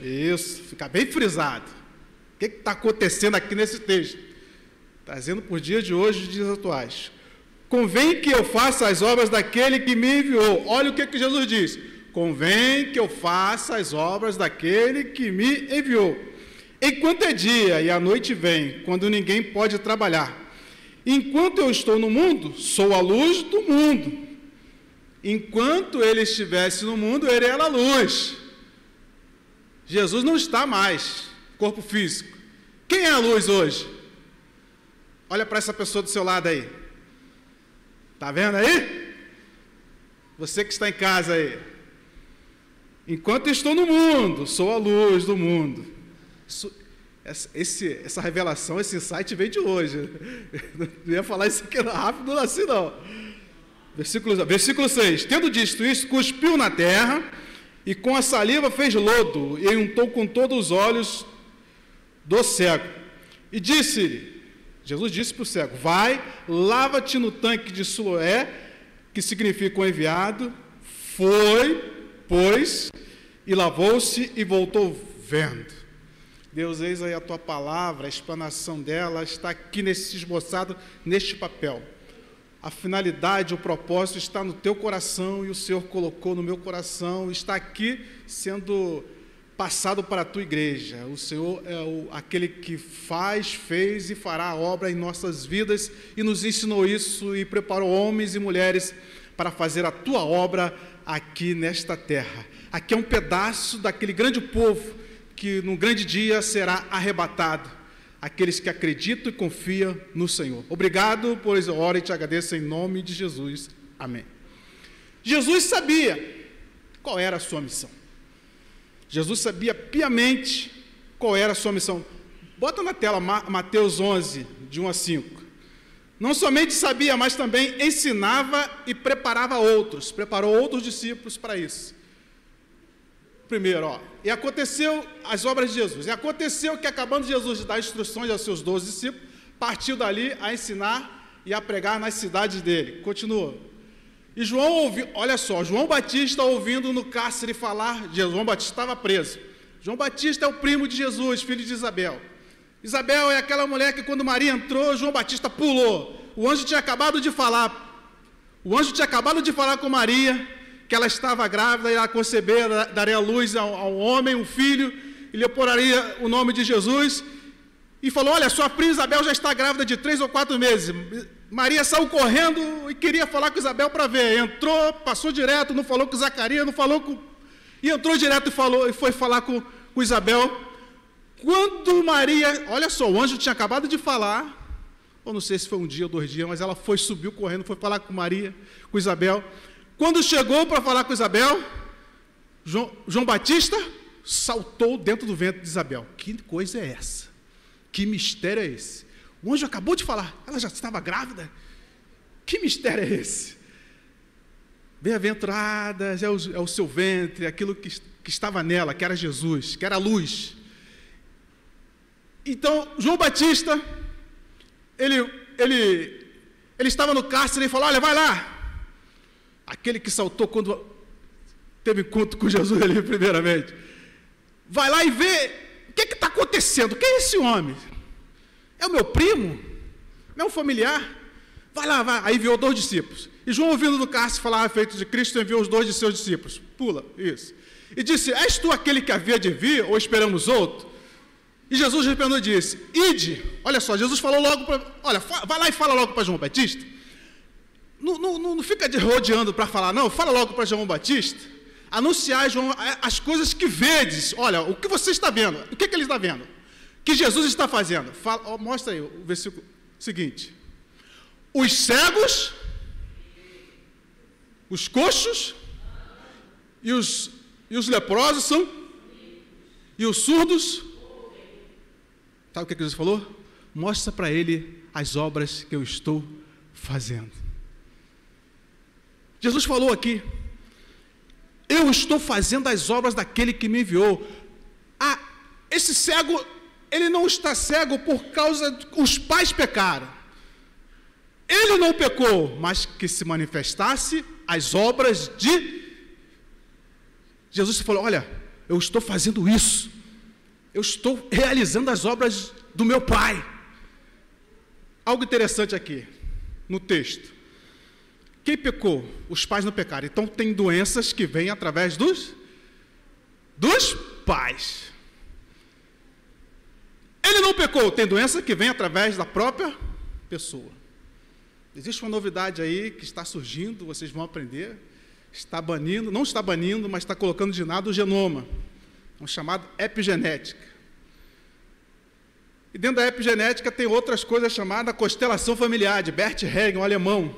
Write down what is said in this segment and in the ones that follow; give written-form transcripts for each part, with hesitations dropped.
Isso, fica bem frisado. O que está acontecendo aqui nesse texto? Trazendo por dia de hoje, os dias atuais. Convém que eu faça as obras daquele que me enviou. Olha o que Jesus diz. Convém que eu faça as obras daquele que me enviou. Enquanto é dia e a noite vem, quando ninguém pode trabalhar. Enquanto eu estou no mundo, sou a luz do mundo. Enquanto ele estivesse no mundo, ele era a luz. Jesus não está mais, corpo físico. Quem é a luz hoje? Olha para essa pessoa do seu lado aí. Está vendo aí? Você que está em casa aí. Enquanto estou no mundo, sou a luz do mundo. Essa revelação, esse insight veio de hoje. Não ia falar isso aqui rápido assim, não. Versículo 6. Tendo dito isso, cuspiu na terra e com a saliva fez lodo e untou com todos os olhos do cego. E disse-lhe, Jesus disse para o cego, vai, lava-te no tanque de Siloé, que significa o enviado. Foi, pois, e lavou-se e voltou vendo. Deus, eis aí a tua palavra, a explanação dela está aqui esboçado neste papel. A finalidade, o propósito está no teu coração e o Senhor colocou no meu coração, está aqui sendo passado para a tua igreja. O Senhor é aquele que fez e fará a obra em nossas vidas e nos ensinou isso e preparou homens e mulheres para fazer a tua obra aqui nesta terra. Aqui é um pedaço daquele grande povo que num grande dia será arrebatado, aqueles que acreditam e confiam no Senhor. Obrigado por isso, eu oro e te agradeço em nome de Jesus. Amém. Jesus sabia qual era a sua missão. Jesus sabia piamente qual era a sua missão. Bota na tela Mateus 11, de 1 a 5. Não somente sabia, mas também ensinava e preparava outros. Preparou outros discípulos para isso. Primeiro, e aconteceu as obras de Jesus. E aconteceu que, acabando Jesus de dar instruções aos seus 12 discípulos, partiu dali a ensinar e a pregar nas cidades dele. Continua. E João ouviu, olha só, João Batista ouvindo no cárcere falar, João Batista estava preso. João Batista é o primo de Jesus, filho de Isabel. Isabel é aquela mulher que quando Maria entrou, João Batista pulou. O anjo tinha acabado de falar com Maria, que ela estava grávida, irá conceber, daria luz ao homem, um filho, e lhe poraria o nome de Jesus, e falou, olha, sua prima Isabel já está grávida de 3 ou 4 meses. Maria saiu correndo e queria falar com Isabel para ver, entrou, passou direto, não falou com Zacarias, e entrou direto e foi falar com Isabel. Quando Maria, olha só, o anjo tinha acabado de falar, ou não sei se foi um dia ou 2 dias, mas ela subiu correndo, foi falar com Maria, com Isabel. Quando chegou para falar com Isabel, João Batista saltou dentro do ventre de Isabel. Que coisa é essa? Que mistério é esse? O anjo acabou de falar, ela já estava grávida? Que mistério é esse? Bem-aventuradas é o seu ventre, aquilo que estava nela, que era Jesus, que era a luz. Então, João Batista, ele estava no cárcere e falou, olha, vai lá. Aquele que saltou quando teve encontro com Jesus ali, primeiramente. Vai lá e vê o que está acontecendo. Quem é esse homem? É o meu primo? É um familiar? Vai lá, vai. Aí enviou 2 discípulos. E João, ouvindo no cárcere falar a respeito de Cristo, enviou os 2 de seus discípulos. Pula, isso. E disse, és tu aquele que havia de vir, ou esperamos outro? E Jesus respondeu e disse, ide. Olha só, Jesus falou logo olha, vai lá e fala logo para João Batista. Não fica rodeando para falar, não. Fala logo para João Batista. Anunciar, João, as coisas que vedes. Olha, o que você está vendo. O que ele está vendo? O que Jesus está fazendo. Mostra aí o versículo seguinte. Os cegos, os coxos e os leprosos são. E os surdos. Sabe o que Jesus falou? Mostra para ele as obras que eu estou fazendo. Jesus falou aqui, eu estou fazendo as obras daquele que me enviou. Esse cego, ele não está cego por causa que os pais pecaram. Ele não pecou, mas que se manifestasse as obras de... Jesus falou, olha, eu estou fazendo isso. Eu estou realizando as obras do meu Pai. Algo interessante aqui, no texto. Quem pecou? Os pais não pecaram. Então, tem doenças que vêm através dos pais. Ele não pecou. Tem doença que vem através da própria pessoa. Existe uma novidade aí que está surgindo, vocês vão aprender. Está banindo, não está banindo, mas está colocando de lado o genoma. Um chamado epigenética. E dentro da epigenética tem outras coisas chamadas constelação familiar, de Bert Hellinger, um alemão.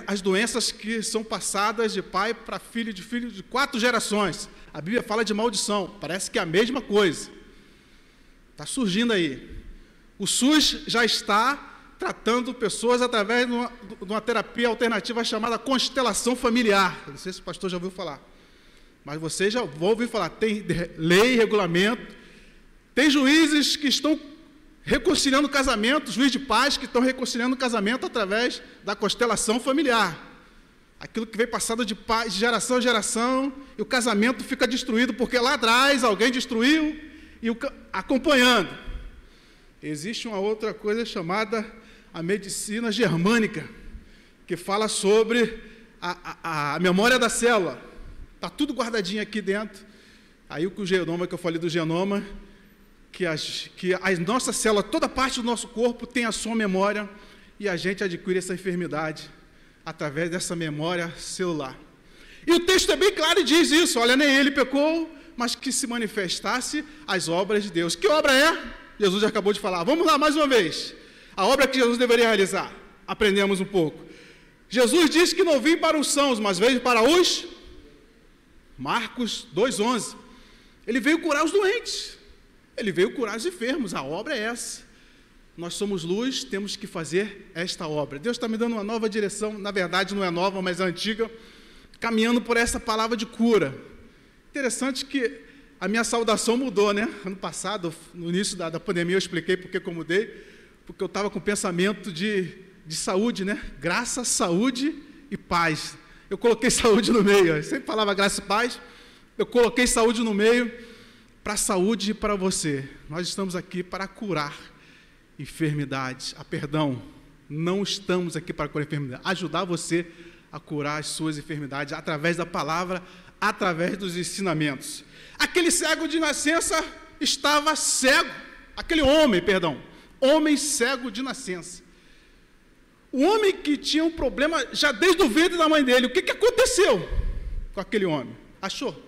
As doenças que são passadas de pai para filho de 4 gerações. A Bíblia fala de maldição, parece que é a mesma coisa. Está surgindo aí. O SUS já está tratando pessoas através de uma terapia alternativa chamada constelação familiar. Não sei se o pastor já ouviu falar, mas vocês já vão ouvir falar. Tem lei, regulamento, tem juízes que estão reconciliando casamento, juiz de paz que estão reconciliando casamento através da constelação familiar. Aquilo que vem passado de geração a geração, e o casamento fica destruído, porque lá atrás alguém destruiu, e acompanhando. Existe uma outra coisa chamada a medicina germânica, que fala sobre a memória da célula. Está tudo guardadinho aqui dentro. Aí o genoma, que eu falei do genoma, que a nossa célula, toda parte do nosso corpo tem a sua memória, e a gente adquire essa enfermidade através dessa memória celular. E o texto é bem claro e diz isso: olha, nem ele pecou, mas que se manifestasse as obras de Deus. Que obra é? Jesus já acabou de falar. Vamos lá mais uma vez. A obra que Jesus deveria realizar. Aprendemos um pouco. Jesus disse que não veio para os sãos, mas veio para os... Marcos 2,11. Ele veio curar os doentes. Ele veio curar os enfermos. A obra é essa. Nós somos luz, temos que fazer esta obra. Deus está me dando uma nova direção. Na verdade não é nova, mas é antiga. Caminhando por essa palavra de cura. Interessante que a minha saudação mudou, né? Ano passado, no início da pandemia, eu expliquei porque eu mudei. Porque eu estava com pensamento de saúde, né? Graça, saúde e paz. Eu coloquei saúde no meio. Eu sempre falava graça e paz. Eu coloquei saúde no meio para a saúde e para você. Nós estamos aqui para curar enfermidades. Perdão, não estamos aqui para curar enfermidades. Ajudar você a curar as suas enfermidades através da palavra, através dos ensinamentos. Aquele cego de nascença estava cego. Aquele homem cego de nascença. O homem que tinha um problema já desde o ventre da mãe dele. O que aconteceu com aquele homem? Achou?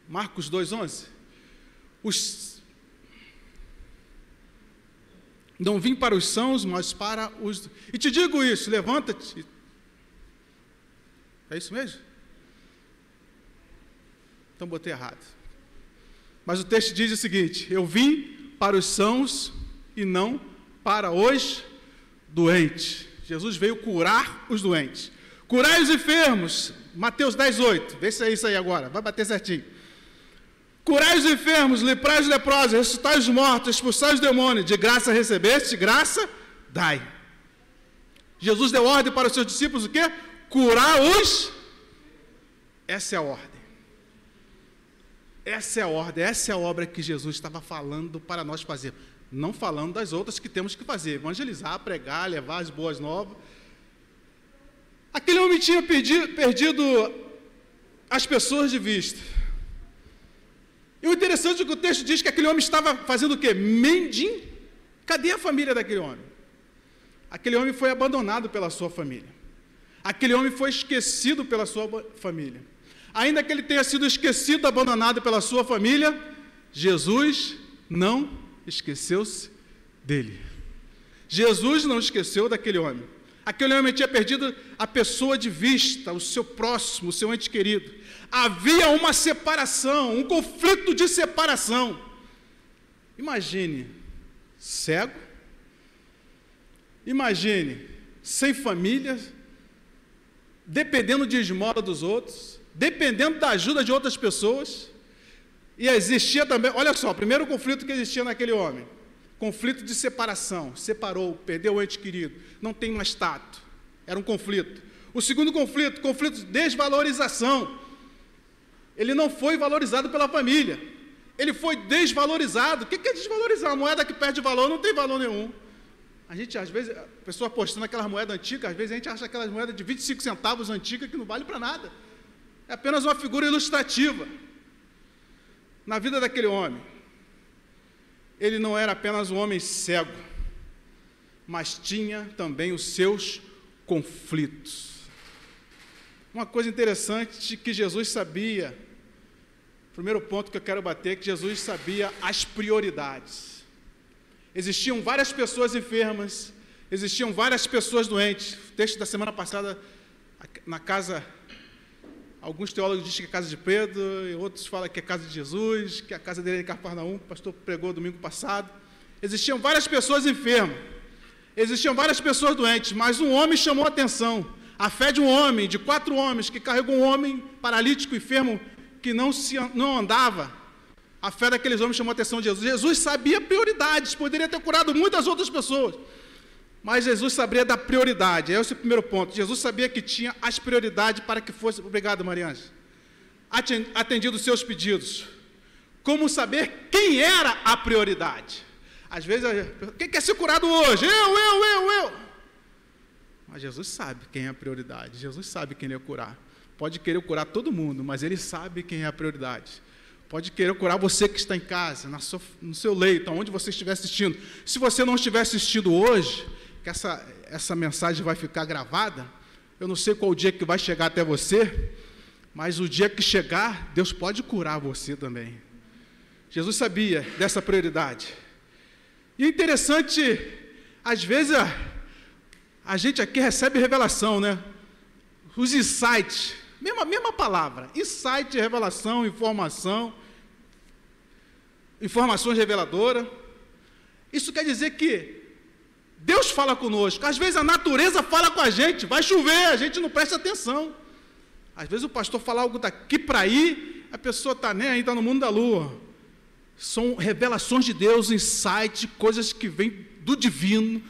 Marcos 2,11. Não vim para os sãos, mas para os... E te digo isso, levanta-te. É isso mesmo? Então botei errado. Mas o texto diz o seguinte: eu vim para os sãos e não para os doentes. Jesus veio curar os doentes. Curai os enfermos. Mateus 10,8. Vê se é isso aí agora. Vai bater certinho. Curai os enfermos, livrai os leprosos, ressuscitai os mortos, expulsai os demônios. De graça recebeste, de graça dai. Jesus deu ordem para os seus discípulos o quê? Curar os... Essa é a ordem. Essa é a ordem, essa é a obra que Jesus estava falando para nós fazer. Não falando das outras que temos que fazer. Evangelizar, pregar, levar as boas novas. Aquele homem tinha perdido as pessoas de vista. E o interessante é que o texto diz que aquele homem estava fazendo o quê? Mendigo. Cadê a família daquele homem? Aquele homem foi abandonado pela sua família. Aquele homem foi esquecido pela sua família. Ainda que ele tenha sido esquecido, abandonado pela sua família, Jesus não esqueceu-se dele. Jesus não esqueceu daquele homem. Aquele homem tinha perdido a pessoa de vista, o seu próximo, o seu ente querido. Havia uma separação, um conflito de separação. Imagine, cego. Imagine, sem família, dependendo de esmola dos outros, dependendo da ajuda de outras pessoas. E existia também, olha só, o primeiro conflito que existia naquele homem, conflito de separação, separou, perdeu o ente querido, não tem mais tato, era um conflito. O segundo conflito de desvalorização. Ele não foi valorizado pela família. Ele foi desvalorizado. O que é desvalorizar? Uma moeda que perde valor não tem valor nenhum. A gente, às vezes, a pessoa postando aquelas moedas antigas, às vezes a gente acha aquelas moedas de 25 centavos antigas que não vale para nada. É apenas uma figura ilustrativa. Na vida daquele homem, ele não era apenas um homem cego, mas tinha também os seus conflitos. Uma coisa interessante que Jesus sabia, primeiro ponto que eu quero bater, é que Jesus sabia as prioridades. Existiam várias pessoas enfermas, existiam várias pessoas doentes. O texto da semana passada, na casa, alguns teólogos dizem que é a casa de Pedro, e outros falam que é a casa de Jesus, que a casa dele é em Cafarnaum, o pastor pregou domingo passado. Existiam várias pessoas enfermas, existiam várias pessoas doentes, mas um homem chamou a atenção. A fé de um homem, de 4 homens, que carregou um homem paralítico, enfermo, que não andava. A fé daqueles homens chamou a atenção de Jesus. Jesus sabia prioridades, poderia ter curado muitas outras pessoas, mas Jesus sabia da prioridade. Esse é o primeiro ponto. Jesus sabia que tinha as prioridades para que fosse, obrigado, Mariana, atendido os seus pedidos. Como saber quem era a prioridade? Às vezes, quem quer ser curado hoje? Eu. Mas Jesus sabe quem é a prioridade. Jesus sabe quem ele ia curar. Pode querer curar todo mundo, mas ele sabe quem é a prioridade. Pode querer curar você que está em casa, no seu leito, aonde você estiver assistindo. Se você não estiver assistindo hoje, que essa mensagem vai ficar gravada, eu não sei qual o dia que vai chegar até você, mas o dia que chegar, Deus pode curar você também. Jesus sabia dessa prioridade. E é interessante, às vezes, a gente aqui recebe revelação, né? Os insights, mesma palavra, insight, revelação, informações reveladoras. Isso quer dizer que Deus fala conosco. Às vezes a natureza fala com a gente, vai chover, a gente não presta atenção. Às vezes o pastor fala algo daqui para aí, a pessoa está nem aí, está no mundo da lua. São revelações de Deus, insight, coisas que vêm do divino,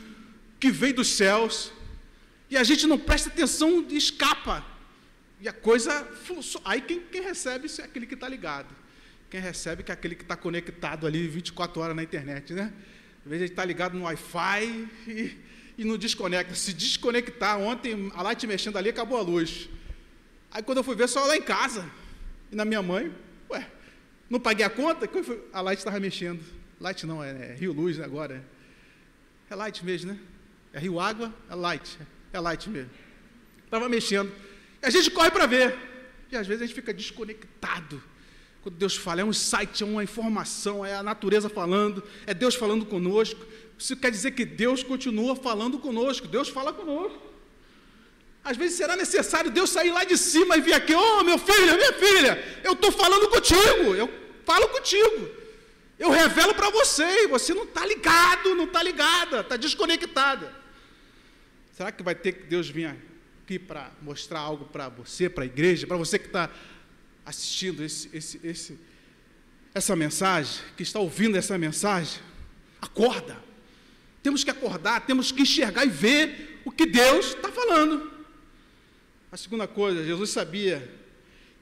que vêm dos céus, e a gente não presta atenção e escapa. E a coisa, aí quem recebe isso é aquele que está ligado. Quem recebe que é aquele que está conectado ali 24 horas na internet, né? Às vezes ele está ligado no Wi-Fi e não desconecta. Se desconectar, ontem a light mexendo ali, acabou a luz. Aí quando eu fui ver, só lá em casa. E na minha mãe, não paguei a conta? A light estava mexendo. Light não, é Rio Luz agora. É light mesmo, né? É Rio Água, é light. É light mesmo. Estava mexendo. E a gente corre para ver. E às vezes a gente fica desconectado. Quando Deus fala, é um insight, é uma informação, é a natureza falando, é Deus falando conosco. Isso quer dizer que Deus continua falando conosco. Deus fala conosco. Às vezes será necessário Deus sair lá de cima e vir aqui, meu filho, minha filha, eu estou falando contigo, eu falo contigo. Eu revelo para você, e você não está ligado, não está ligada, está desconectada. Será que vai ter que Deus vir aqui para mostrar algo para você, para a igreja, para você que está assistindo essa mensagem, que está ouvindo essa mensagem? Acorda. Temos que acordar, temos que enxergar e ver o que Deus está falando. A segunda coisa, Jesus sabia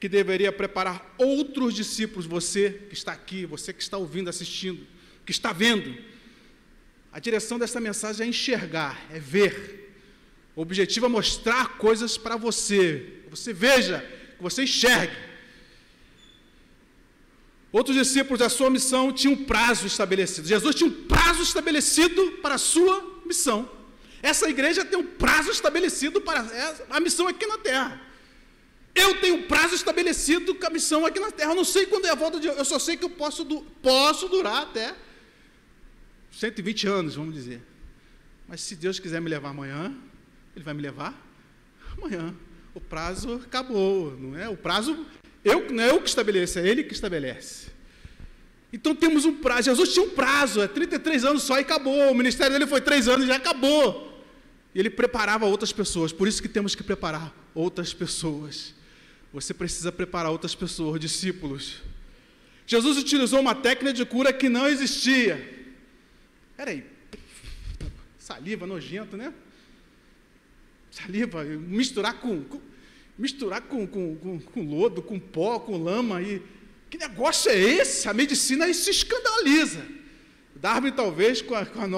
que deveria preparar outros discípulos, você que está aqui, você que está ouvindo, assistindo, que está vendo. A direção dessa mensagem é enxergar, é ver. O objetivo é mostrar coisas para você, que você veja, que você enxergue. Outros discípulos da sua missão tinham um prazo estabelecido. Jesus tinha um prazo estabelecido para a sua missão. Essa igreja tem um prazo estabelecido para a missão aqui na terra. Eu tenho um prazo estabelecido com a missão aqui na terra. Eu não sei quando é a volta de... Eu só sei que eu posso durar até 120 anos, vamos dizer. Mas se Deus quiser me levar amanhã, Ele vai me levar amanhã. O prazo acabou, não é? O prazo, não é eu que estabeleço, é Ele que estabelece. Então temos um prazo. Jesus tinha um prazo, 33 anos só e acabou. O ministério dele foi 3 anos e já acabou. E ele preparava outras pessoas. Por isso que temos que preparar outras pessoas. Você precisa preparar outras pessoas, discípulos. Jesus utilizou uma técnica de cura que não existia. Peraí, saliva nojento, né? Saliva, misturar com... misturar com lodo, com pó, com lama. E que negócio é esse? A medicina aí se escandaliza. Darwin, talvez, com a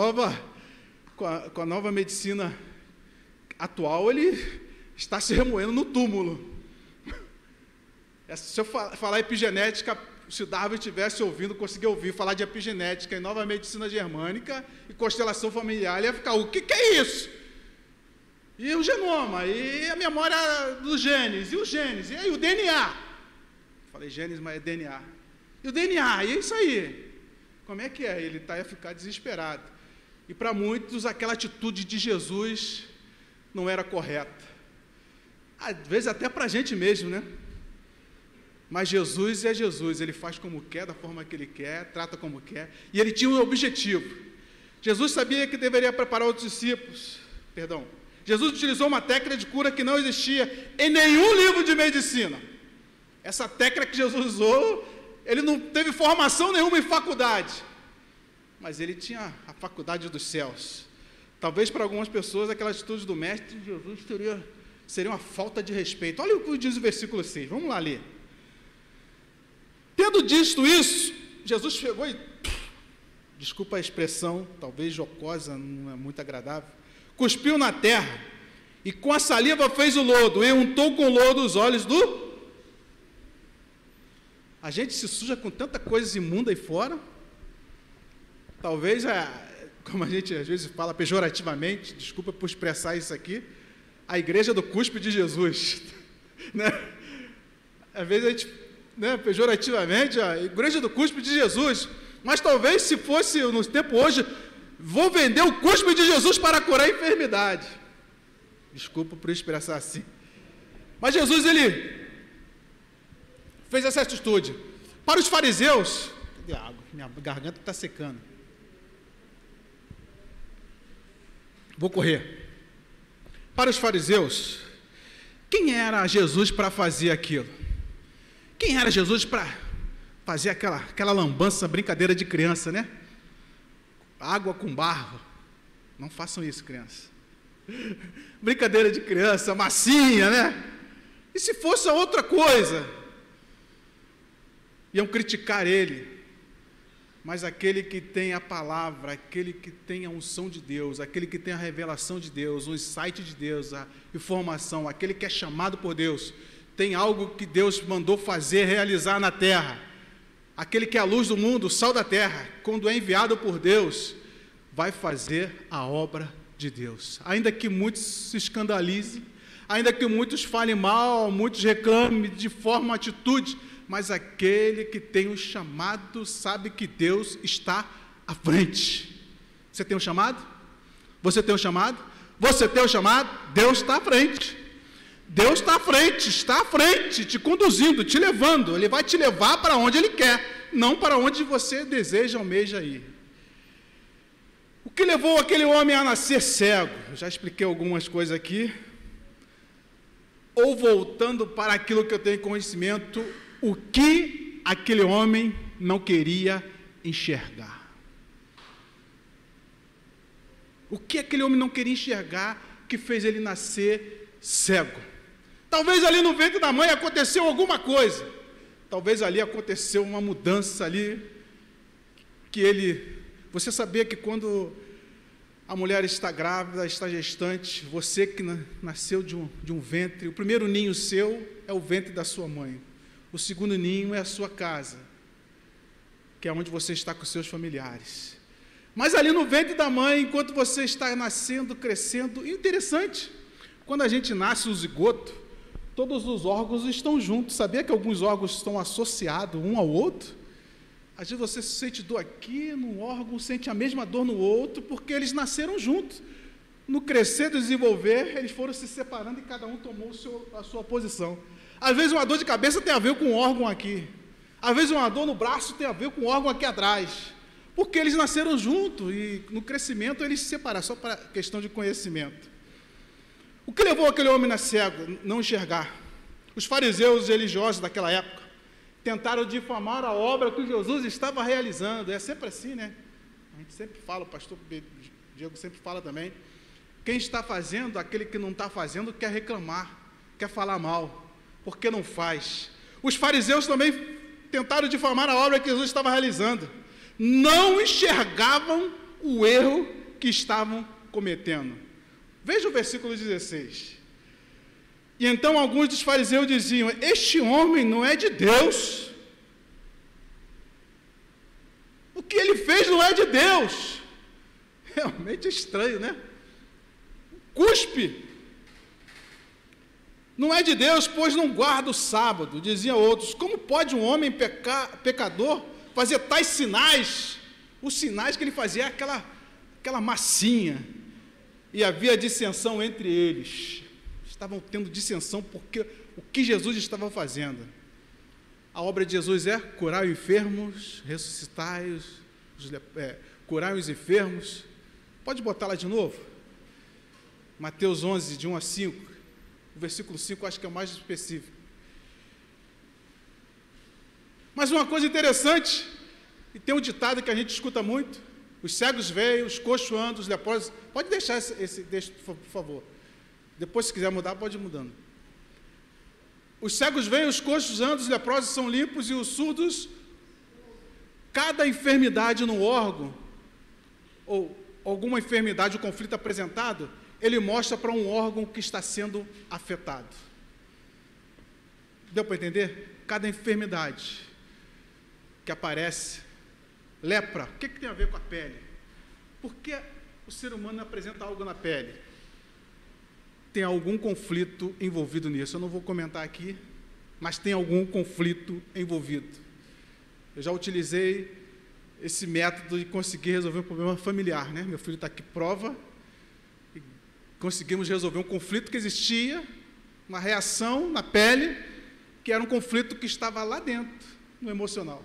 nova medicina atual, ele está se remoendo no túmulo. Se eu falar epigenética, se Darwin estivesse ouvindo, conseguir ouvir falar de epigenética e nova medicina germânica e constelação familiar, ele ia ficar, o que é isso? E o genoma, e a memória dos genes, e os genes, e aí o DNA. Falei genes, mas é DNA. E o DNA, e é isso aí. Como é que é? Ele ia ficar desesperado. E para muitos, aquela atitude de Jesus não era correta. Às vezes até para a gente mesmo, né? Mas Jesus é Jesus, ele faz como quer, da forma que ele quer, trata como quer. E ele tinha um objetivo. Jesus sabia que deveria preparar os discípulos. Jesus utilizou uma técnica de cura que não existia em nenhum livro de medicina. Essa técnica que Jesus usou, ele não teve formação nenhuma em faculdade, mas ele tinha a faculdade dos céus. Talvez para algumas pessoas aquela atitude do mestre de Jesus seria uma falta de respeito. Olha o que diz o versículo 6, vamos lá ler. Tendo dito isso, Jesus chegou e, desculpa a expressão, talvez jocosa, não é muito agradável, cuspiu na terra, e com a saliva fez o lodo, e untou com lodo os olhos do... A gente se suja com tanta coisa imunda aí fora, talvez, como a gente às vezes fala pejorativamente, desculpa por expressar isso aqui, a igreja do cuspe de Jesus, né? Às vezes a gente, né, pejorativamente, a igreja do cuspe de Jesus, mas talvez se fosse no tempo hoje, vou vender o cuspe de Jesus para curar a enfermidade. Desculpa por expressar assim. Mas Jesus, ele fez essa atitude. Para os fariseus, cadê a água? Minha garganta está secando. Vou correr. Para os fariseus, quem era Jesus para fazer aquilo? Quem era Jesus para fazer aquela lambança, brincadeira de criança, né? Água com barro. Não façam isso, criança. Brincadeira de criança, massinha, né? E se fosse outra coisa? Iam criticar ele. Mas aquele que tem a palavra, aquele que tem a unção de Deus, aquele que tem a revelação de Deus, o insight de Deus, a informação, aquele que é chamado por Deus, tem algo que Deus mandou fazer, realizar na terra. Aquele que é a luz do mundo, o sal da terra, quando é enviado por Deus, vai fazer a obra de Deus. Ainda que muitos se escandalizem, ainda que muitos falem mal, muitos reclamem de forma, atitude, mas aquele que tem o chamado sabe que Deus está à frente. Você tem um chamado? Você tem um chamado? Você tem um chamado? Deus está à frente. Deus está à frente, te conduzindo, te levando. Ele vai te levar para onde Ele quer, não para onde você deseja, almeja ir. O que levou aquele homem a nascer cego? Eu já expliquei algumas coisas aqui. Ou voltando para aquilo que eu tenho conhecimento, o que aquele homem não queria enxergar. O que aquele homem não queria enxergar que fez ele nascer cego? Talvez ali no ventre da mãe aconteceu alguma coisa. Talvez ali aconteceu uma mudança ali, que ele... Você sabia que quando a mulher está grávida, está gestante, você que nasceu de um ventre, o primeiro ninho seu é o ventre da sua mãe. O segundo ninho é a sua casa, que é onde você está com seus familiares. Mas ali no ventre da mãe, enquanto você está nascendo, crescendo, interessante, quando a gente nasce o zigoto, todos os órgãos estão juntos. Sabia que alguns órgãos estão associados um ao outro? Às vezes você sente dor aqui num órgão, sente a mesma dor no outro, porque eles nasceram juntos. No crescer e desenvolver, eles foram se separando e cada um tomou a sua posição. Às vezes uma dor de cabeça tem a ver com um órgão aqui. Às vezes uma dor no braço tem a ver com um órgão aqui atrás. Porque eles nasceram juntos e no crescimento eles se separaram, só para questão de conhecimento. O que levou aquele homem cego a não enxergar? Os fariseus religiosos daquela época tentaram difamar a obra que Jesus estava realizando. É sempre assim, né? A gente sempre fala, o pastor Diego sempre fala também. Quem está fazendo, aquele que não está fazendo, quer reclamar. quer falar mal, porque não faz. Os fariseus também tentaram difamar a obra que Jesus estava realizando. Não enxergavam o erro que estavam cometendo. Veja o versículo 16. E então alguns dos fariseus diziam: este homem não é de Deus. O que ele fez não é de Deus. Realmente é estranho, né? Cuspe. Não é de Deus, pois não guarda o sábado. Diziam outros: como pode um homem pecador fazer tais sinais? Os sinais que ele fazia é aquela massinha. E havia dissensão entre eles. Estavam tendo dissensão porque o que Jesus estava fazendo. A obra de Jesus é curar os enfermos, ressuscitar curar os enfermos. Pode botar lá de novo? Mateus 11, de 1 a 5. O versículo 5 acho que é o mais específico. Mas uma coisa interessante, e tem um ditado que a gente escuta muito: os cegos veem, os coxos andam, os leprosos... Pode deixar esse texto, por favor. Depois, se quiser mudar, pode ir mudando. Os cegos veem, os coxos andam, os leprosos são limpos e os surdos... Cada enfermidade no órgão, ou alguma enfermidade, o conflito apresentado, ele mostra para um órgão que está sendo afetado. Deu para entender? Cada enfermidade que aparece... Lepra, o que tem a ver com a pele? Por que o ser humano apresenta algo na pele? Tem algum conflito envolvido nisso. Eu não vou comentar aqui, mas tem algum conflito envolvido. Eu já utilizei esse método de conseguir resolver um problema familiar, né? Meu filho está aqui, prova, e conseguimos resolver um conflito que existia, uma reação na pele, que era um conflito que estava lá dentro, no emocional.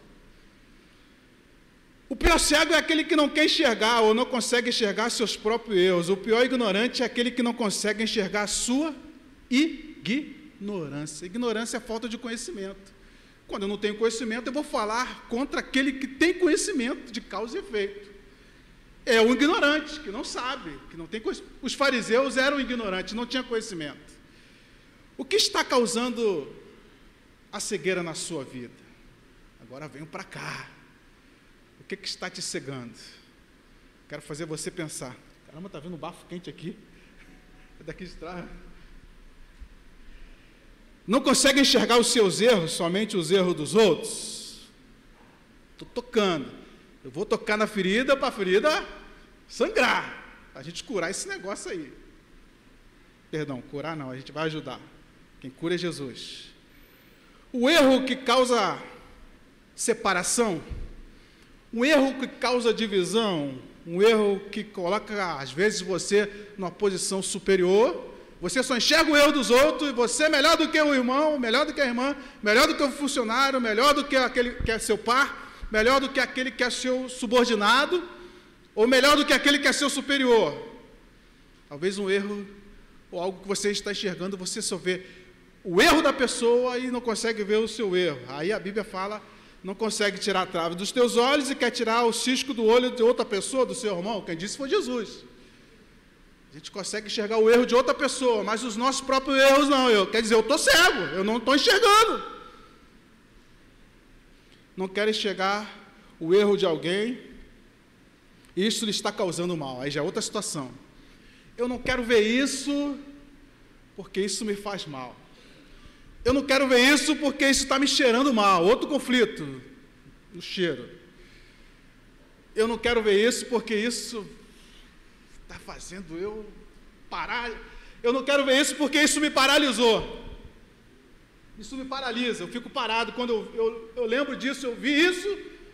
O pior cego é aquele que não quer enxergar ou não consegue enxergar seus próprios erros. O pior ignorante é aquele que não consegue enxergar a sua ignorância. Ignorância é falta de conhecimento. Quando eu não tenho conhecimento, eu vou falar contra aquele que tem conhecimento de causa e efeito. É o ignorante, que não sabe, que não tem conhecimento. Os fariseus eram ignorantes, não tinham conhecimento. O que está causando a cegueira na sua vida? Agora venham para cá. O que está te cegando? Quero fazer você pensar. Caramba, está vendo um bafo quente aqui? É daqui de trás. Não consegue enxergar os seus erros, somente os erros dos outros? Estou tocando. Eu vou tocar na ferida para a ferida sangrar. Para a gente curar esse negócio aí. Perdão, curar não, a gente vai ajudar. Quem cura é Jesus. O erro que causa separação, um erro que causa divisão, um erro que coloca, às vezes, você numa posição superior, você só enxerga o erro dos outros, e você é melhor do que o irmão, melhor do que a irmã, melhor do que o funcionário, melhor do que aquele que é seu par, melhor do que aquele que é seu subordinado, ou melhor do que aquele que é seu superior. Talvez um erro, ou algo que você está enxergando, você só vê o erro da pessoa e não consegue ver o seu erro. Aí a Bíblia fala: não consegue tirar a trave dos teus olhos e quer tirar o cisco do olho de outra pessoa, do seu irmão. Quem disse foi Jesus. A gente consegue enxergar o erro de outra pessoa, mas os nossos próprios erros não. Quer dizer, eu estou cego, eu não estou enxergando. Não quero enxergar o erro de alguém, e isso lhe está causando mal. Aí já é outra situação. Eu não quero ver isso, porque isso me faz mal. Eu não quero ver isso porque isso está me cheirando mal. Outro conflito, o cheiro. Eu não quero ver isso porque isso está fazendo eu parar. Eu não quero ver isso porque isso me paralisou. Isso me paralisa, eu fico parado. Quando eu lembro disso, eu vi isso,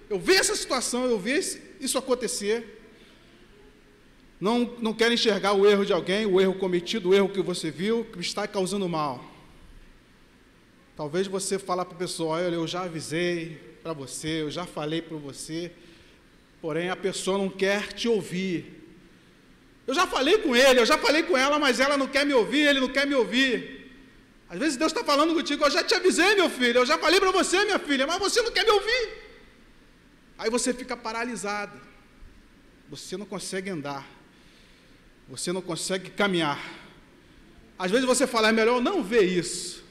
eu vi essa situação, eu vi isso acontecer. Não quero enxergar o erro de alguém, o erro cometido, o erro que você viu, que está causando mal. Talvez você fale para a pessoa: olha, eu já avisei para você, eu já falei para você, porém a pessoa não quer te ouvir. Eu já falei com ele, eu já falei com ela, mas ela não quer me ouvir, ele não quer me ouvir. Às vezes Deus está falando contigo: eu já te avisei, meu filho, eu já falei para você, minha filha, mas você não quer me ouvir. Aí você fica paralisado, você não consegue andar, você não consegue caminhar. Às vezes você fala, é melhor não ver isso.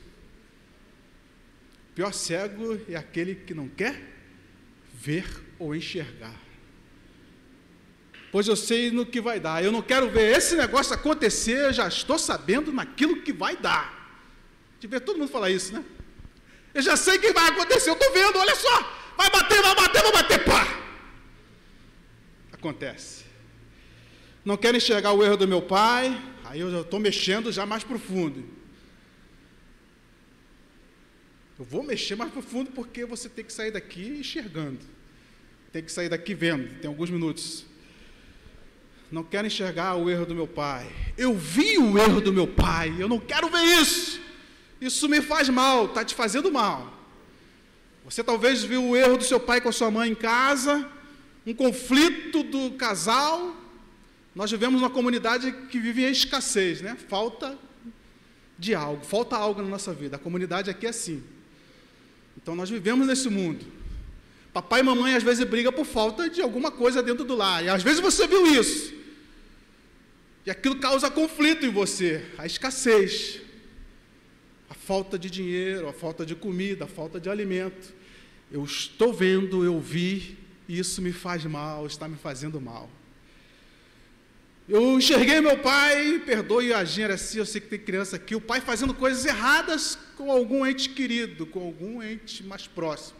O pior cego é aquele que não quer ver ou enxergar. Pois eu sei no que vai dar. Eu não quero ver esse negócio acontecer, eu já estou sabendo naquilo que vai dar. De ver todo mundo falar isso, né? Eu já sei que vai acontecer, eu estou vendo, olha só. Vai bater, pá! Acontece. Não quero enxergar o erro do meu pai, aí eu já estou mexendo já mais profundo. Eu vou mexer mais profundo porque você tem que sair daqui enxergando. Tem que sair daqui vendo, tem alguns minutos. Não quero enxergar o erro do meu pai. Eu vi o erro do meu pai, eu não quero ver isso. Isso me faz mal, está te fazendo mal. Você talvez viu o erro do seu pai com a sua mãe em casa, um conflito do casal. Nós vivemos numa comunidade que vive em escassez, né? Falta algo na nossa vida. A comunidade aqui é assim. Então nós vivemos nesse mundo. Papai e mamãe às vezes brigam por falta de alguma coisa dentro do lar. E às vezes você viu isso. E aquilo causa conflito em você, a escassez. A falta de dinheiro, a falta de comida, a falta de alimento. Eu estou vendo, eu vi, e isso me faz mal, está me fazendo mal. Eu enxerguei meu pai, perdoe a Jean, assim, eu sei que tem criança aqui, o pai fazendo coisas erradas com algum ente querido, com algum ente mais próximo.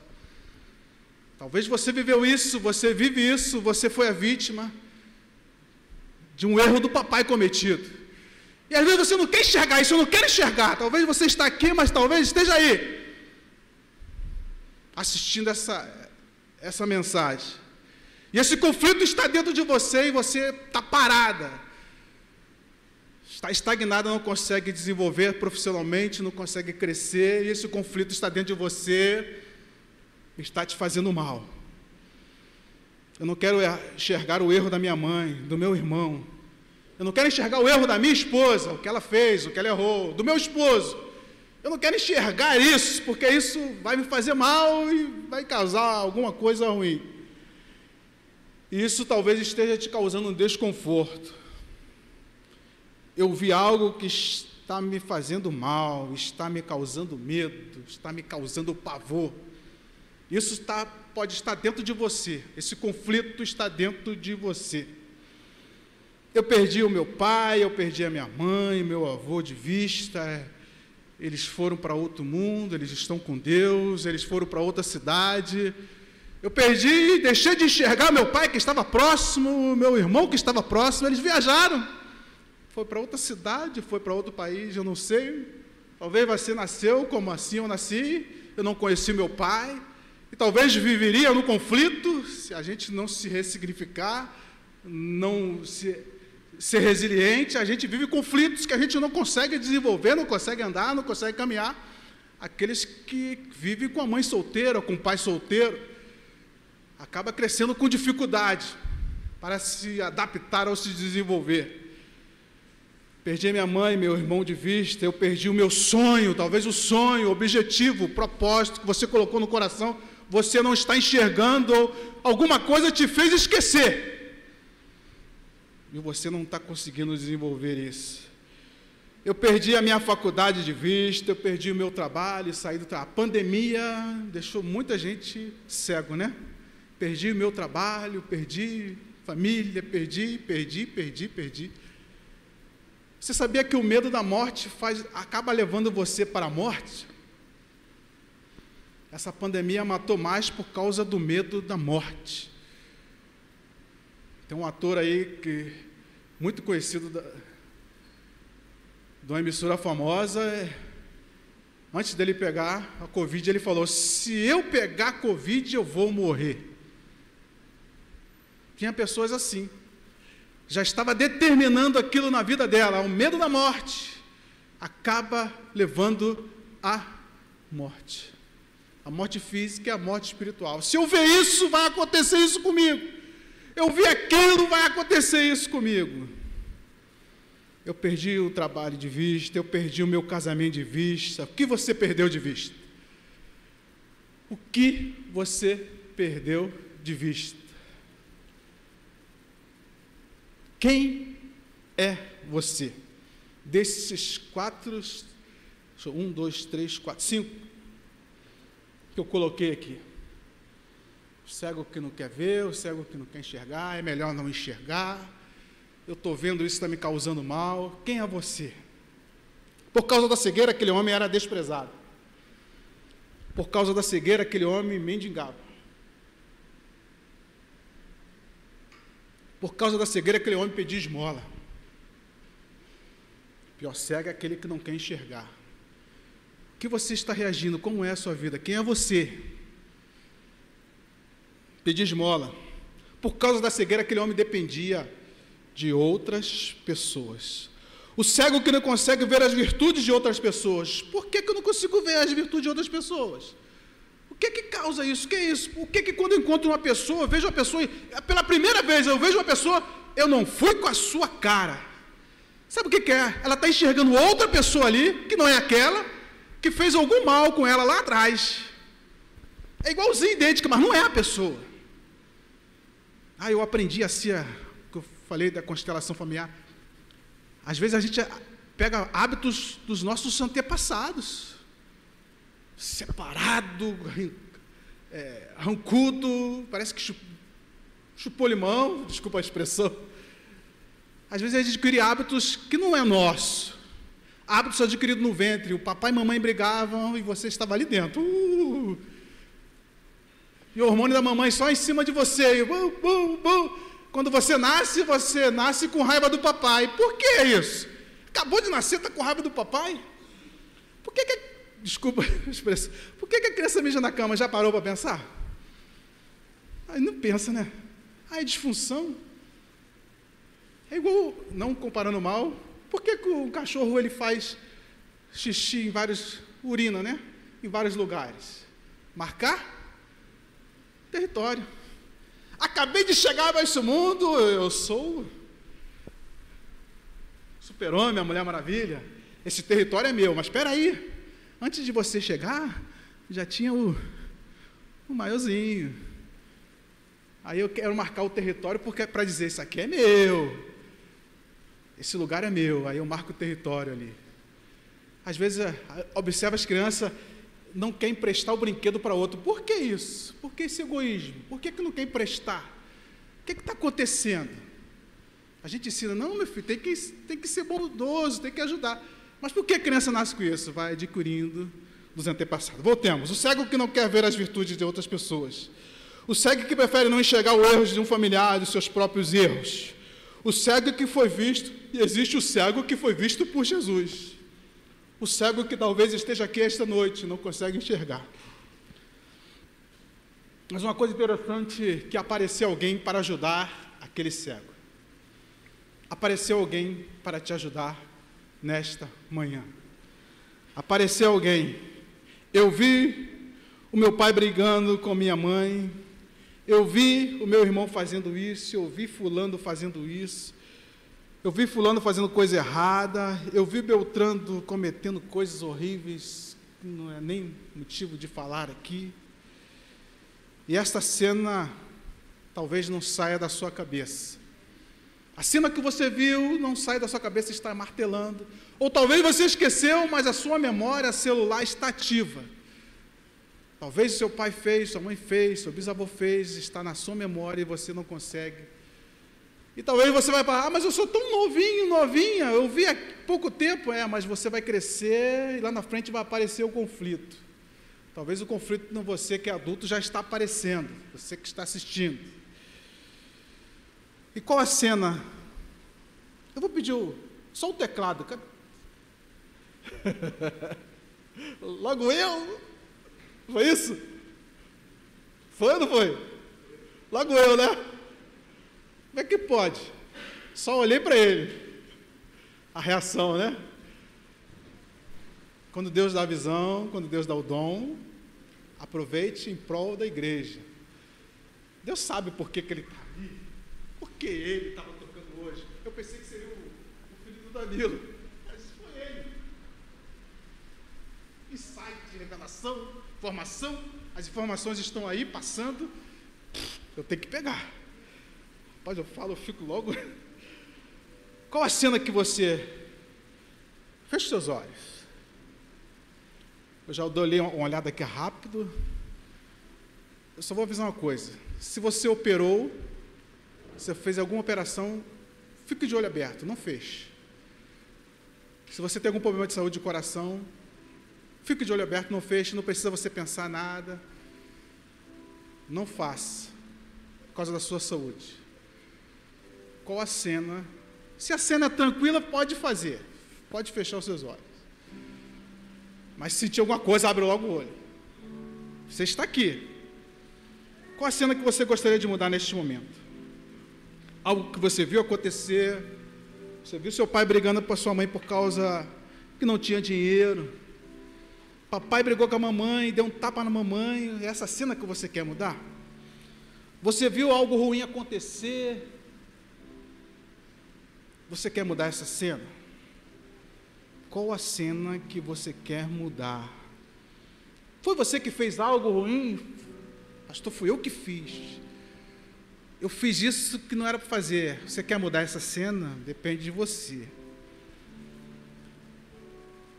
Talvez você viveu isso, você vive isso, você foi a vítima de um erro do papai cometido. E às vezes você não quer enxergar isso, eu não quero enxergar. Talvez você está aqui, mas talvez esteja aí, assistindo essa mensagem. E esse conflito está dentro de você e você está parada. Está estagnada, não consegue desenvolver profissionalmente, não consegue crescer, e esse conflito está dentro de você, está te fazendo mal. Eu não quero enxergar o erro da minha mãe, do meu irmão. Eu não quero enxergar o erro da minha esposa, o que ela fez, o que ela errou, do meu esposo. Eu não quero enxergar isso, porque isso vai me fazer mal e vai causar alguma coisa ruim. E isso talvez esteja te causando um desconforto. Eu vi algo que está me fazendo mal, está me causando medo, está me causando pavor. Isso pode estar dentro de você, esse conflito está dentro de você. Eu perdi o meu pai, eu perdi a minha mãe, meu avô de vista, eles foram para outro mundo, eles estão com Deus, eles foram para outra cidade. Eu perdi, deixei de enxergar meu pai que estava próximo, meu irmão que estava próximo, eles viajaram. Foi para outra cidade, foi para outro país, eu não sei. Talvez você nasceu como assim eu nasci, eu não conheci meu pai. E talvez viveria no conflito, se a gente não se ressignificar, não ser resiliente, a gente vive conflitos que a gente não consegue desenvolver, não consegue andar, não consegue caminhar. Aqueles que vivem com a mãe solteira, com o pai solteiro, acaba crescendo com dificuldade para se adaptar ou se desenvolver. Perdi minha mãe, meu irmão de vista, eu perdi o meu sonho, talvez o sonho, o objetivo, o propósito que você colocou no coração, você não está enxergando, ou alguma coisa te fez esquecer. E você não está conseguindo desenvolver isso. Eu perdi a minha faculdade de vista, eu perdi o meu trabalho, saí do trabalho. A pandemia deixou muita gente cego, né? Perdi o meu trabalho, perdi família, perdi. Você sabia que o medo da morte acaba levando você para a morte? Essa pandemia matou mais por causa do medo da morte. Tem um ator aí muito conhecido de uma emissora famosa, antes dele pegar a Covid, ele falou: se eu pegar a Covid, eu vou morrer. Tinha pessoas assim, já estava determinando aquilo na vida dela, o medo da morte acaba levando à morte. A morte física e a morte espiritual. Se eu ver isso, vai acontecer isso comigo. Eu vi aquilo, vai acontecer isso comigo. Eu perdi o trabalho de vista, eu perdi o meu casamento de vista. O que você perdeu de vista? O que você perdeu de vista? Quem é você? desses 4, 1, 2, 3, 4, 5, que eu coloquei aqui. O cego que não quer ver, o cego que não quer enxergar, é melhor não enxergar, eu estou vendo isso, está me causando mal. Quem é você? Por causa da cegueira, aquele homem era desprezado. Por causa da cegueira, aquele homem mendigava. Por causa da cegueira, aquele homem pedia esmola. Pior cego é aquele que não quer enxergar. O que você está reagindo? Como é a sua vida? Quem é você? Pedir esmola. Por causa da cegueira, aquele homem dependia de outras pessoas. O cego que não consegue ver as virtudes de outras pessoas. Por que eu não consigo ver as virtudes de outras pessoas? O que causa isso? O que é isso? O que quando eu encontro uma pessoa, eu vejo uma pessoa, pela primeira vez eu vejo uma pessoa, eu não fui com a sua cara. Sabe o que é? Ela está enxergando outra pessoa ali, que não é aquela, que fez algum mal com ela lá atrás. É igualzinho, idêntica, mas não é a pessoa. Eu aprendi assim, que eu falei da constelação familiar. Às vezes a gente pega hábitos dos nossos antepassados. Separado, rancudo, parece que chupou limão, desculpa a expressão. Às vezes a gente adquire hábitos que não é nosso. Hábitos adquiridos no ventre. O papai e mamãe brigavam e você estava ali dentro. E o hormônio da mamãe só em cima de você. Quando você nasce com raiva do papai. Por que isso? Acabou de nascer, está com raiva do papai? Por que desculpa a expressão. Por que a criança mija na cama? Já parou para pensar? Aí não pensa, né? É disfunção. É igual, não comparando mal, por que o cachorro ele faz xixi em urina, né? Em vários lugares? Marcar território. Acabei de chegar a esse mundo, eu sou super-homem, a Mulher Maravilha. Esse território é meu, mas espera aí. Antes de você chegar, já tinha o maiorzinho. Aí eu quero marcar o território porque para dizer, isso aqui é meu. Esse lugar é meu. Aí eu marco o território ali. Às vezes, observa as crianças, não quer emprestar o brinquedo para outro. Por que isso? Por que esse egoísmo? Por que não quer emprestar? O que está acontecendo? A gente ensina, não, meu filho, tem que ser bondoso, tem que ajudar. Mas por que a criança nasce com isso? Vai adquirindo dos antepassados. Voltemos. O cego que não quer ver as virtudes de outras pessoas. O cego que prefere não enxergar os erros de um familiar, dos seus próprios erros. O cego que foi visto, e existe o cego que foi visto por Jesus. O cego que talvez esteja aqui esta noite, não consegue enxergar. Mas uma coisa interessante, que apareceu alguém para ajudar aquele cego. Apareceu alguém para te ajudar nesta manhã. Apareceu alguém. Eu vi o meu pai brigando com minha mãe. Eu vi o meu irmão fazendo isso. Eu vi fulano fazendo isso. Eu vi fulano fazendo coisa errada. Eu vi Beltrano cometendo coisas horríveis, que não é nem motivo de falar aqui. E esta cena talvez não saia da sua cabeça. A cena que você viu não sai da sua cabeça, está martelando. Ou talvez você esqueceu, mas a sua memória celular está ativa. Talvez seu pai fez, sua mãe fez, seu bisavô fez, está na sua memória e você não consegue. E talvez você vai falar, mas eu sou tão novinho, novinha, eu vi há pouco tempo. Mas você vai crescer e lá na frente vai aparecer o conflito. Talvez o conflito em você que é adulto já está aparecendo, você que está assistindo. E qual a cena? Eu vou pedir só o teclado. Logo eu? Foi isso? Foi ou não foi? Logo eu, né? Como é que pode? Só olhei para ele. A reação, né? Quando Deus dá a visão, quando Deus dá o dom, aproveite em prol da igreja. Deus sabe por que ele está ali. Por que ele estava tocando hoje? Eu pensei que seria o filho do Danilo. Mas foi ele. Insight, revelação, informação. As informações estão aí, passando. Eu tenho que pegar. Rapaz, eu fico logo. Qual a cena que você Feche seus olhos. Eu já dei uma olhada aqui rápido. Eu só vou avisar uma coisa. Se você operou, você fez alguma operação, fique de olho aberto, não feche. Se você tem algum problema de saúde de coração, fique de olho aberto, não feche, não precisa você pensar nada. Não faça, por causa da sua saúde. Qual a cena? Se a cena é tranquila, pode fazer. Pode fechar os seus olhos. Mas se sentir alguma coisa, abre logo o olho. Você está aqui. Qual a cena que você gostaria de mudar neste momento? Algo que você viu acontecer. Você viu seu pai brigando com a sua mãe por causa que não tinha dinheiro. Papai brigou com a mamãe, deu um tapa na mamãe. É essa cena que você quer mudar? Você viu algo ruim acontecer. Você quer mudar essa cena? Qual a cena que você quer mudar? Foi você que fez algo ruim? Pastor, fui eu que fiz. Eu fiz isso que não era para fazer. Você quer mudar essa cena? Depende de você.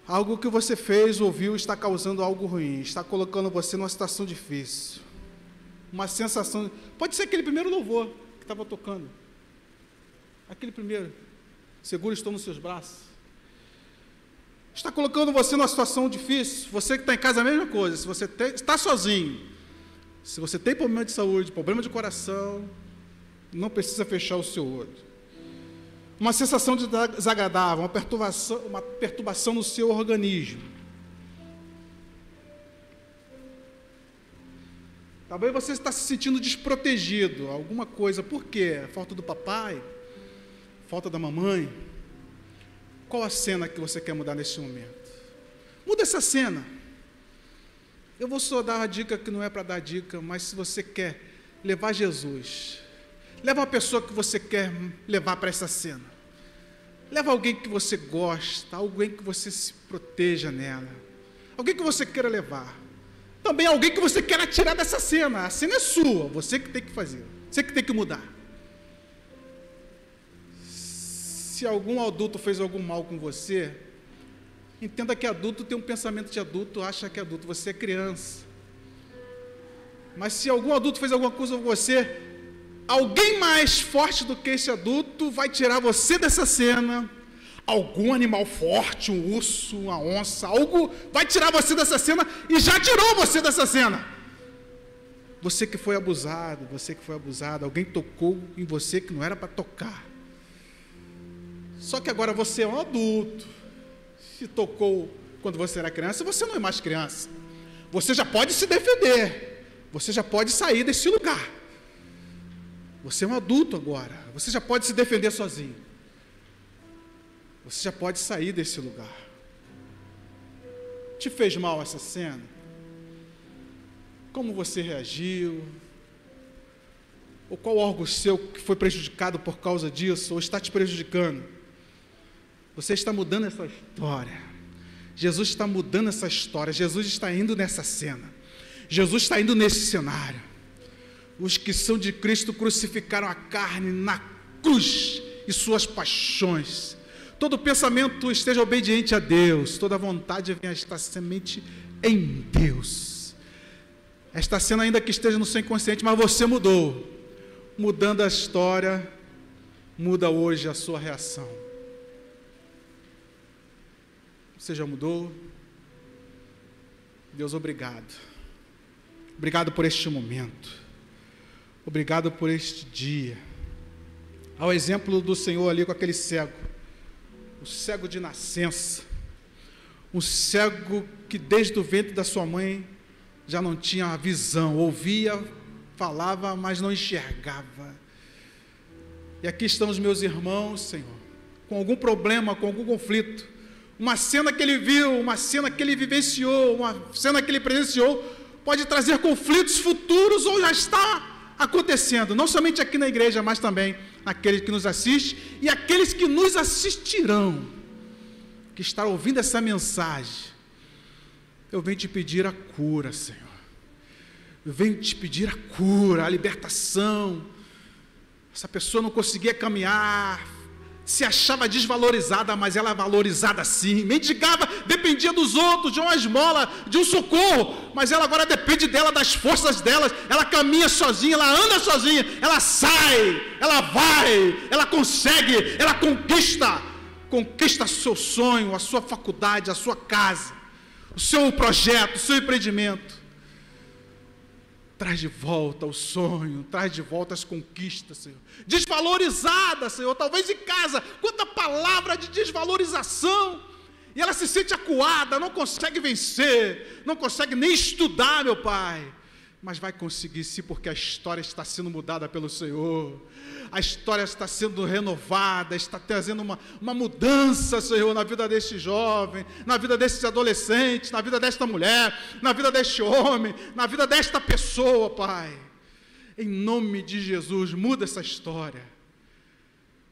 Algo que você fez, ouviu, está causando algo ruim, está colocando você numa situação difícil. Uma sensação... Pode ser aquele primeiro louvor que estava tocando. Aquele primeiro. Seguro estou nos seus braços. Está colocando você numa situação difícil. Você que está em casa, a mesma coisa. Se você está sozinho, se você tem problema de saúde, problema de coração, não precisa fechar o seu olho. Uma sensação desagradável, uma perturbação no seu organismo. Talvez você está se sentindo desprotegido, alguma coisa. Por quê? Falta do papai? Falta da mamãe? Qual a cena que você quer mudar neste momento? Muda essa cena. Eu vou só dar uma dica que não é para dar dica, mas se você quer levar Jesus, leva uma pessoa que você quer levar para essa cena. Leva alguém que você gosta, alguém que você se proteja nela. Alguém que você queira levar. Também alguém que você queira tirar dessa cena. A cena é sua, você que tem que fazer. Você que tem que mudar. Se algum adulto fez algum mal com você, entenda que adulto tem um pensamento de adulto, acha que é adulto, você é criança. Mas se algum adulto fez alguma coisa com você, alguém mais forte do que esse adulto vai tirar você dessa cena. Algum animal forte, um urso, uma onça, algo vai tirar você dessa cena e já tirou você dessa cena. Você que foi abusado, você que foi abusada, alguém tocou em você que não era para tocar. Só que agora você é um adulto. Se tocou quando você era criança, você não é mais criança. Você já pode se defender. Você já pode sair desse lugar. Você é um adulto agora. Você já pode se defender sozinho. Você já pode sair desse lugar. Te fez mal essa cena? Como você reagiu? Ou qual órgão seu que foi prejudicado por causa disso, ou está te prejudicando? Você está mudando essa história. Jesus está mudando essa história. Jesus está indo nessa cena. Jesus está indo nesse cenário. Os que são de Cristo crucificaram a carne na cruz e suas paixões. Todo pensamento esteja obediente a Deus. Toda vontade venha estar somente em Deus. Esta cena ainda que esteja no seu inconsciente, mas você mudou. Mudando a história, muda hoje a sua reação. Você já mudou? Deus, obrigado. Obrigado por este momento. Obrigado por este dia. Ao exemplo do Senhor ali com aquele cego. O cego de nascença. Um cego que desde o ventre da sua mãe já não tinha visão. Ouvia, falava, mas não enxergava. E aqui estão os meus irmãos, Senhor, com algum problema, com algum conflito. Uma cena que ele viu, uma cena que ele vivenciou, uma cena que ele presenciou, pode trazer conflitos futuros ou já está acontecendo, não somente aqui na igreja, mas também naqueles que nos assistem e aqueles que nos assistirão, que estão ouvindo essa mensagem. Eu venho te pedir a cura, Senhor. Eu venho te pedir a cura, a libertação. Essa pessoa não conseguia caminhar, se achava desvalorizada, mas ela é valorizada sim. Mendigava, dependia dos outros, de uma esmola, de um socorro, mas ela agora depende dela, das forças dela. Ela caminha sozinha, ela anda sozinha, ela sai, ela vai, ela consegue, ela conquista seu sonho, a sua faculdade, a sua casa, o seu projeto, o seu empreendimento. Traz de volta o sonho, traz de volta as conquistas, Senhor. Desvalorizada, Senhor, talvez em casa, quanta palavra de desvalorização. E ela se sente acuada, não consegue vencer, não consegue nem estudar, meu Pai. Mas vai conseguir sim, porque a história está sendo mudada pelo Senhor. A história está sendo renovada, está trazendo uma mudança, Senhor, na vida deste jovem, na vida desses adolescentes, na vida desta mulher, na vida deste homem, na vida desta pessoa, Pai. Em nome de Jesus, muda essa história.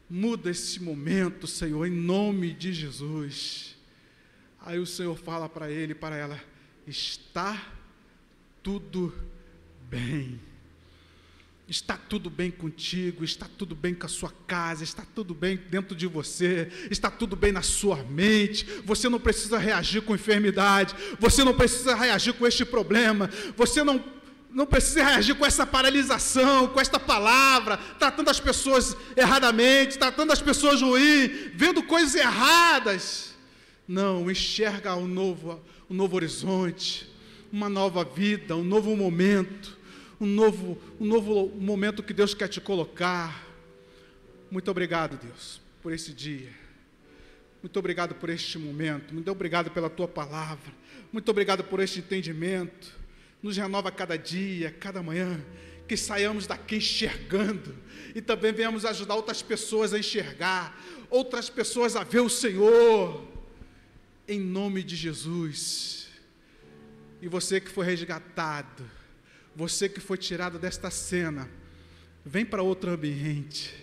Muda esse momento, Senhor, em nome de Jesus. Aí o Senhor fala para ele e para ela: está tudo bem. Está tudo bem contigo, está tudo bem com a sua casa, está tudo bem dentro de você, está tudo bem na sua mente. Você não precisa reagir com enfermidade, você não precisa reagir com este problema, você não precisa reagir com essa paralisação, com esta palavra, tratando as pessoas erradamente, tratando as pessoas ruim, vendo coisas erradas. Não, enxerga um novo horizonte, uma nova vida, um novo momento. Um novo momento que Deus quer te colocar. Muito obrigado, Deus, por esse dia. Muito obrigado por este momento. Muito obrigado pela Tua palavra. Muito obrigado por este entendimento. Nos renova cada dia, cada manhã. Que saiamos daqui enxergando. E também venhamos ajudar outras pessoas a enxergar. Outras pessoas a ver o Senhor. Em nome de Jesus. E você que foi resgatado, você que foi tirado desta cena, vem para outro ambiente,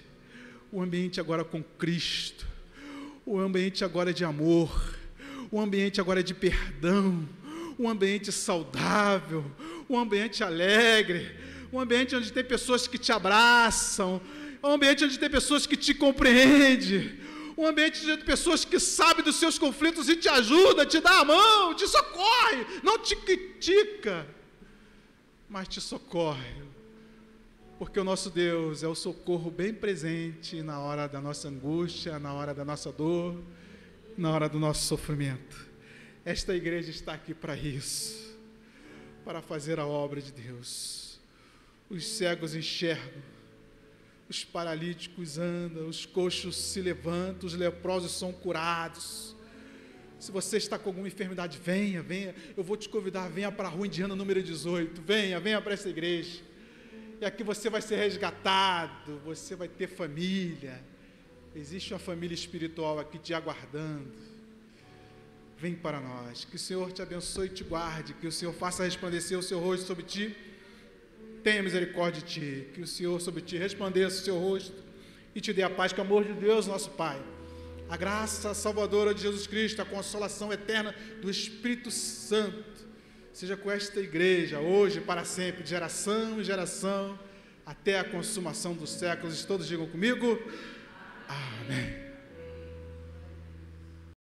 o ambiente agora com Cristo, o ambiente agora de amor, o ambiente agora de perdão, um ambiente saudável, um ambiente alegre, um ambiente onde tem pessoas que te abraçam, um ambiente onde tem pessoas que te compreendem, um ambiente de pessoas que sabem dos seus conflitos e te ajuda, te dá a mão, te socorre, não te critica, mas te socorre, porque o nosso Deus é o socorro bem presente na hora da nossa angústia, na hora da nossa dor, na hora do nosso sofrimento. Esta igreja está aqui para isso, para fazer a obra de Deus. Os cegos enxergam, os paralíticos andam, os coxos se levantam, os leprosos são curados. Se você está com alguma enfermidade, venha, eu vou te convidar, venha para a Rua Indiana número 18, venha para essa igreja, e aqui você vai ser resgatado, você vai ter família, existe uma família espiritual aqui te aguardando. Vem para nós, que o Senhor te abençoe e te guarde, que o Senhor faça resplandecer o seu rosto sobre ti, tenha misericórdia de ti, que o Senhor sobre ti resplandeça o seu rosto e te dê a paz, que o amor de Deus, nosso Pai, a graça salvadora de Jesus Cristo, a consolação eterna do Espírito Santo, seja com esta igreja, hoje e para sempre, de geração em geração, até a consumação dos séculos. Todos digam comigo, amém.